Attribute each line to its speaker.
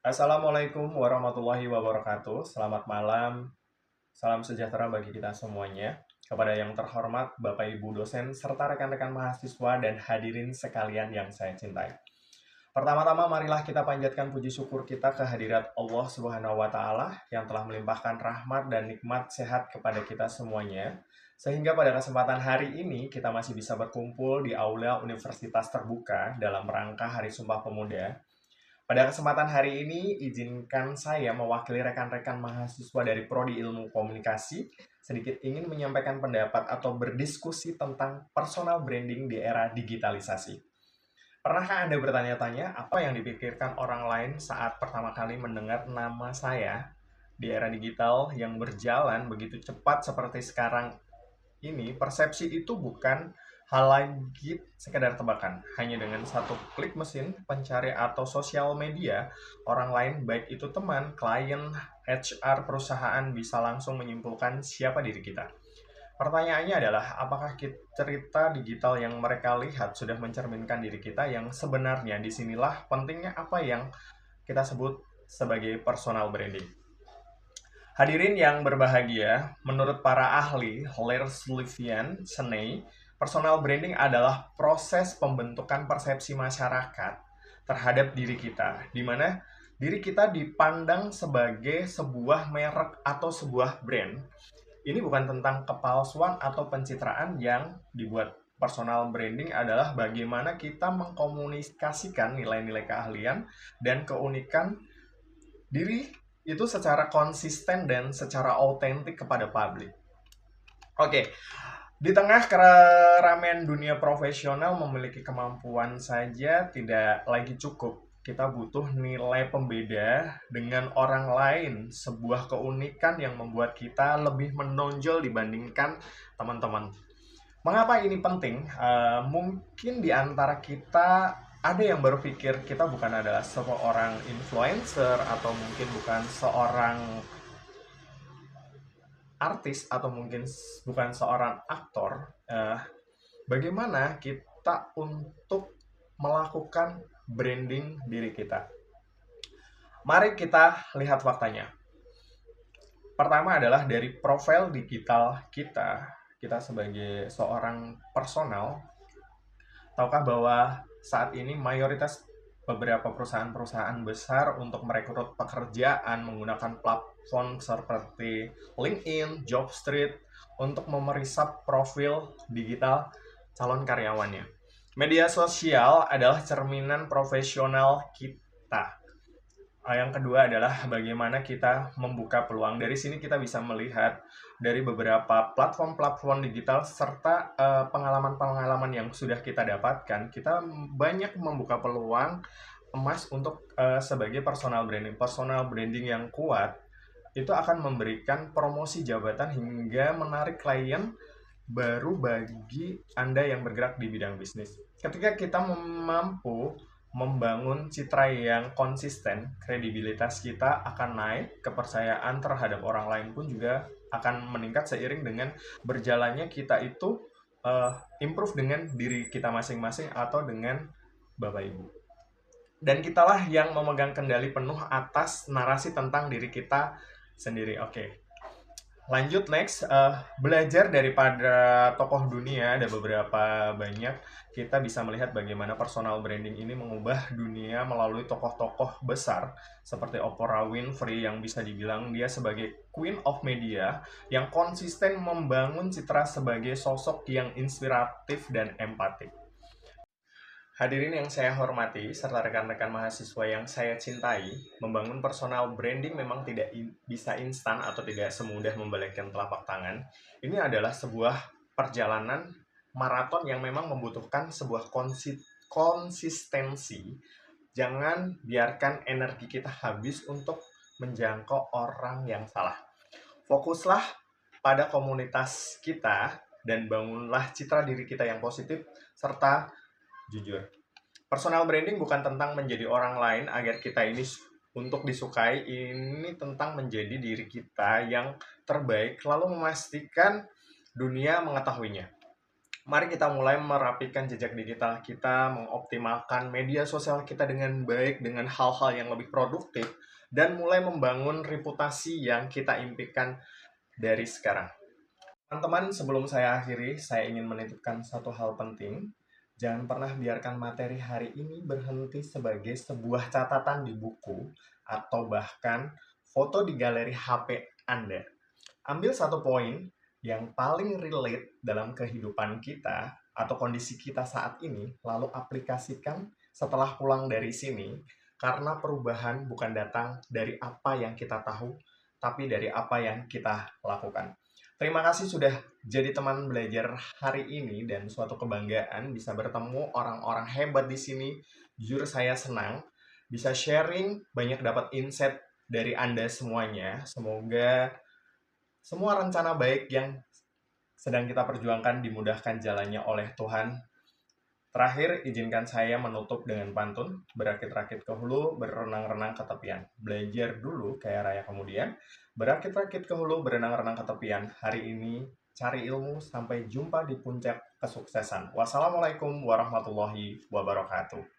Speaker 1: Assalamualaikum warahmatullahi wabarakatuh. Selamat malam, salam sejahtera bagi kita semuanya. Kepada yang terhormat Bapak Ibu dosen serta rekan-rekan mahasiswa dan hadirin sekalian yang saya cintai. Pertama-tama marilah kita panjatkan puji syukur kita kehadirat Allah Subhanahu wa taala yang telah melimpahkan rahmat dan nikmat sehat kepada kita semuanya. Sehingga pada kesempatan hari ini kita masih bisa berkumpul di aula Universitas Terbuka dalam rangka Hari Sumpah Pemuda. Pada kesempatan hari ini, izinkan saya mewakili rekan-rekan mahasiswa dari Prodi Ilmu Komunikasi sedikit ingin menyampaikan pendapat atau berdiskusi tentang personal branding di era digitalisasi. Pernahkah Anda bertanya-tanya apa yang dipikirkan orang lain saat pertama kali mendengar nama saya di era digital yang berjalan begitu cepat seperti sekarang ini? Persepsi itu bukan hal lagi sekedar tebakan. Hanya dengan satu klik mesin pencari atau sosial media, orang lain baik itu teman, klien, HR perusahaan bisa langsung menyimpulkan siapa diri kita. Pertanyaannya adalah, apakah cerita digital yang mereka lihat sudah mencerminkan diri kita yang sebenarnya? Disinilah pentingnya apa yang kita sebut sebagai personal branding. Hadirin yang berbahagia, menurut para ahli Lerslivian Seney, personal branding adalah proses pembentukan persepsi masyarakat terhadap diri kita, di mana diri kita dipandang sebagai sebuah merek atau sebuah brand. Ini bukan tentang kepalsuan atau pencitraan yang dibuat. Personal branding adalah bagaimana kita mengkomunikasikan nilai-nilai keahlian dan keunikan diri itu secara konsisten dan secara autentik kepada publik. Oke, di tengah keramaian dunia profesional memiliki kemampuan saja tidak lagi cukup. Kita butuh nilai pembeda dengan orang lain, sebuah keunikan yang membuat kita lebih menonjol dibandingkan teman-teman. Mengapa ini penting? Mungkin di antara kita ada yang berpikir kita bukan adalah seorang influencer atau mungkin bukan seorang artis atau mungkin bukan seorang aktor. Bagaimana kita untuk melakukan branding diri kita? Mari kita lihat faktanya. Pertama adalah dari profil digital kita. Kita sebagai seorang personal, tahukah bahwa saat ini mayoritas beberapa perusahaan-perusahaan besar untuk merekrut pekerjaan menggunakan platform seperti LinkedIn, Jobstreet untuk memerisap profil digital calon karyawannya. Media sosial adalah cerminan profesional kita. Yang kedua adalah bagaimana kita membuka peluang. Dari sini kita bisa melihat dari beberapa platform-platform digital serta pengalaman-pengalaman yang sudah kita dapatkan, kita banyak membuka peluang emas untuk sebagai personal branding. Personal branding yang kuat itu akan memberikan promosi jabatan hingga menarik klien baru bagi Anda yang bergerak di bidang bisnis. Ketika kita mampu membangun citra yang konsisten, kredibilitas kita akan naik, kepercayaan terhadap orang lain pun juga akan meningkat seiring dengan berjalannya kita itu improve dengan diri kita masing-masing atau dengan Bapak Ibu. Dan kitalah yang memegang kendali penuh atas narasi tentang diri kita sendiri. Oke. Lanjut next, belajar daripada tokoh dunia, ada beberapa banyak. Kita bisa melihat bagaimana personal branding ini mengubah dunia melalui tokoh-tokoh besar seperti Oprah Winfrey yang bisa dibilang dia sebagai Queen of Media yang konsisten membangun citra sebagai sosok yang inspiratif dan empatik. Hadirin yang saya hormati, serta rekan-rekan mahasiswa yang saya cintai, membangun personal branding memang tidak bisa instan atau tidak semudah membalikkan telapak tangan. Ini adalah sebuah perjalanan maraton yang memang membutuhkan sebuah konsistensi. Jangan biarkan energi kita habis untuk menjangkau orang yang salah. Fokuslah pada komunitas kita dan bangunlah citra diri kita yang positif serta jujur. Personal branding bukan tentang menjadi orang lain agar kita ini untuk disukai, ini tentang menjadi diri kita yang terbaik lalu memastikan dunia mengetahuinya. Mari kita mulai merapikan jejak digital kita, mengoptimalkan media sosial kita dengan baik, dengan hal-hal yang lebih produktif, dan mulai membangun reputasi yang kita impikan dari sekarang. Teman-teman, sebelum saya akhiri, saya ingin menitipkan satu hal penting. Jangan pernah biarkan materi hari ini berhenti sebagai sebuah catatan di buku atau bahkan foto di galeri HP Anda. Ambil satu poin yang paling relate dalam kehidupan kita atau kondisi kita saat ini, lalu aplikasikan setelah pulang dari sini, karena perubahan bukan datang dari apa yang kita tahu, tapi dari apa yang kita lakukan. Terima kasih sudah jadi teman belajar hari ini dan suatu kebanggaan bisa bertemu orang-orang hebat di sini. Jujur saya senang bisa sharing, banyak dapat insight dari Anda semuanya. Semoga semua rencana baik yang sedang kita perjuangkan dimudahkan jalannya oleh Tuhan. Terakhir, izinkan saya menutup dengan pantun, berakit-rakit ke hulu, berenang-renang ke tepian. Belajar dulu, kayak raya kemudian. Berakit-rakit ke hulu, berenang-renang ke tepian. Hari ini, cari ilmu, sampai jumpa di puncak kesuksesan. Wassalamualaikum warahmatullahi wabarakatuh.